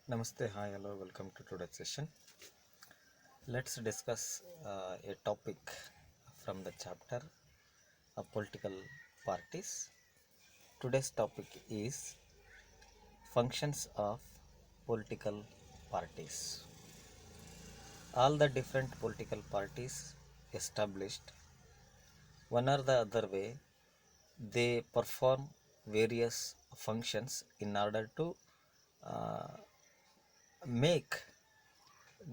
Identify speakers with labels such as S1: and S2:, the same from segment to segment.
S1: Namaste, hi, hello, welcome to today's session. Let's discuss a topic from the chapter of political parties. Today's topic is functions of political parties. All the different political parties established, one or the other way, they perform various functions in order to uh, make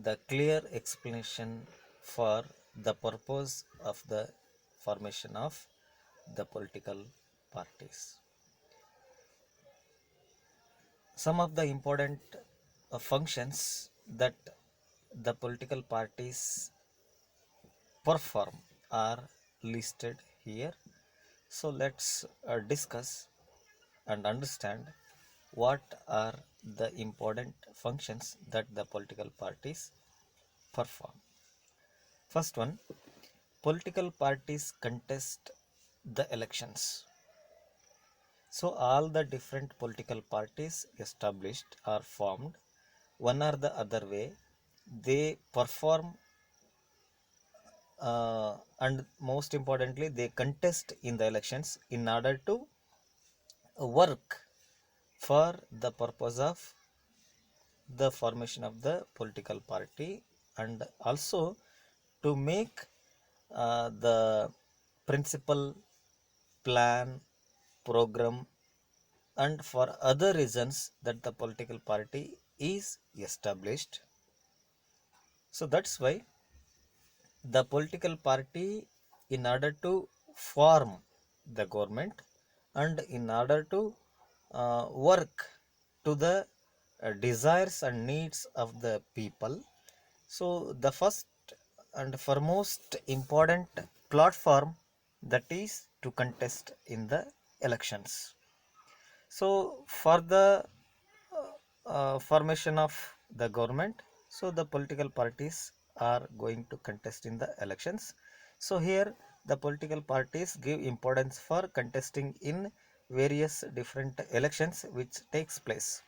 S1: the clear explanation for the purpose of the formation of the political parties. Some of the important functions that the political parties perform are listed here. So let's discuss and understand what are the important functions that the political parties perform. First one, political parties contest the elections. So all the different political parties established or formed, one or the other way, they perform and most importantly, they contest in the elections in order to work for the purpose of the formation of the political party and also to make the principal plan program and for other reasons that the political party is established. So that's why the political party, in order to form the government and in order to work to the desires and needs of the people, so the first and foremost important platform that is to contest in the elections. So for the formation of the government, so the political parties are going to contest in the elections. So here the political parties give importance for contesting in various different elections which takes place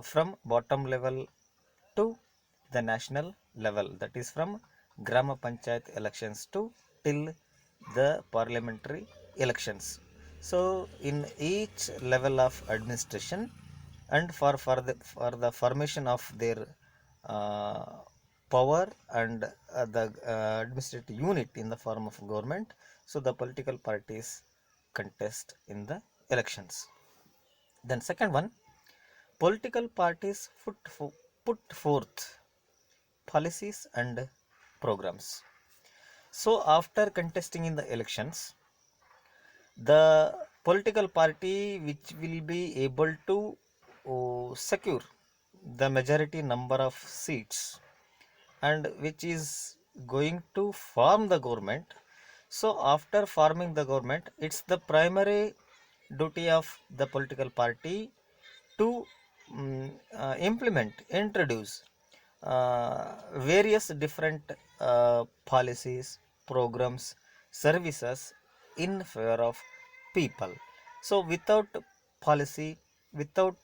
S1: from bottom level to the national level, that is from Grama Panchayat elections to till the parliamentary elections. So in each level of administration and for the formation of their uh, power and the administrative unit in the form of government, so the political parties contest in the elections. Then second one, political parties put forth policies and programs. So after contesting in the elections, the political party which will be able to secure the majority number of seats and which is going to form the government. So after forming the government, it's the primary duty of the political party to introduce various different policies, programs, services in favor of people. So without policy, without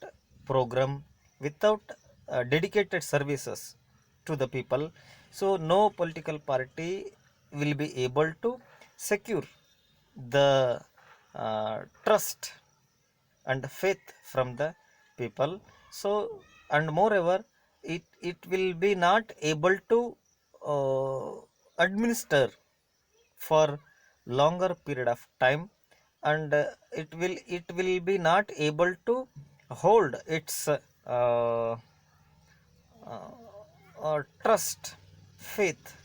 S1: program, without dedicated services to the people, so no political party will be able to secure the trust and faith from the people. So and moreover, it will be not able to administer for longer period of time, and it will be not able to hold its trust, faith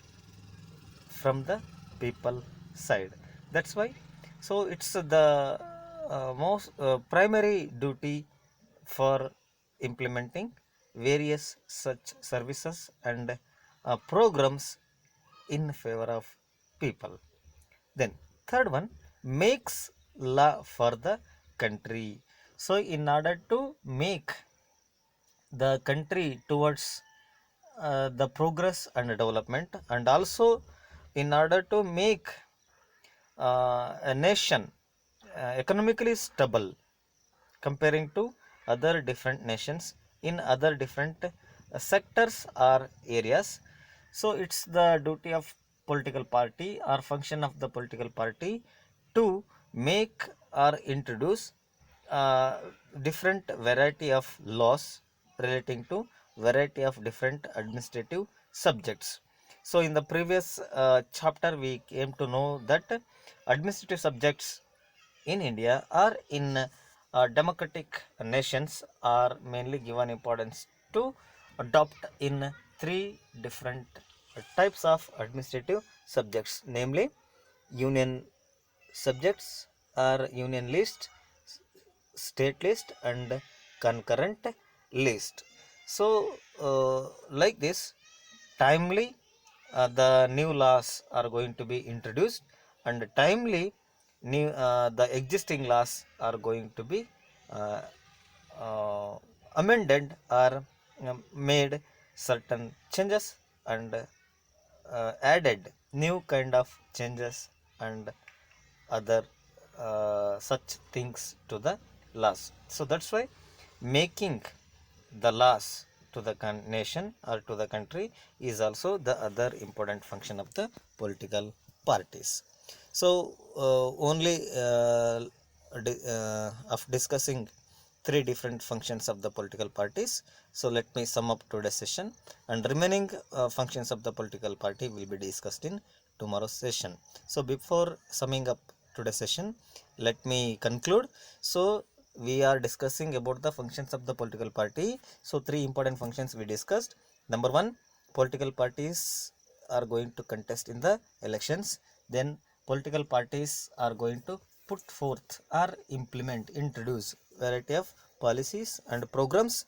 S1: from the people side. That's why, so it's the most primary duty for implementing various such services and programs in favor of people. Then third one, makes law for the country. So in order to make the country towards the progress and development, and also in order to make a nation economically stable comparing to other different nations, in other different sectors or areas. So it's the duty of political party or function of the political party to make or introduce uh, different variety of laws relating to variety of different administrative subjects. So in the previous chapter we came to know that administrative subjects in India or in democratic nations are mainly given importance to adopt in three different types of administrative subjects, namely union subjects or union list, state list, and concurrent list. So like this, timely the new laws are going to be introduced, and timely new the existing laws are going to be uh, uh, amended or made certain changes and added new kind of changes and other such things to the laws. So that's why making the laws to the nation or to the country is also the other important function of the political parties. So only of discussing three different functions of the political parties. So let me sum up today's session, and remaining functions of the political party will be discussed in tomorrow's session. So before summing up today's session, let me conclude. So we are discussing about the functions of the political party. So three important functions we discussed. Number one, political parties are going to contest in the elections. Then political parties are going to put forth or implement, introduce variety of policies and programs.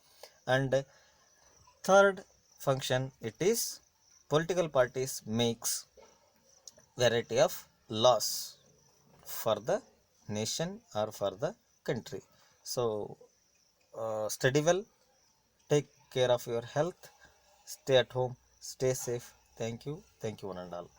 S1: And third function, it is political parties makes variety of laws for the nation or for the country. So study well, take care of your health, stay at home, stay safe. Thank you one and all.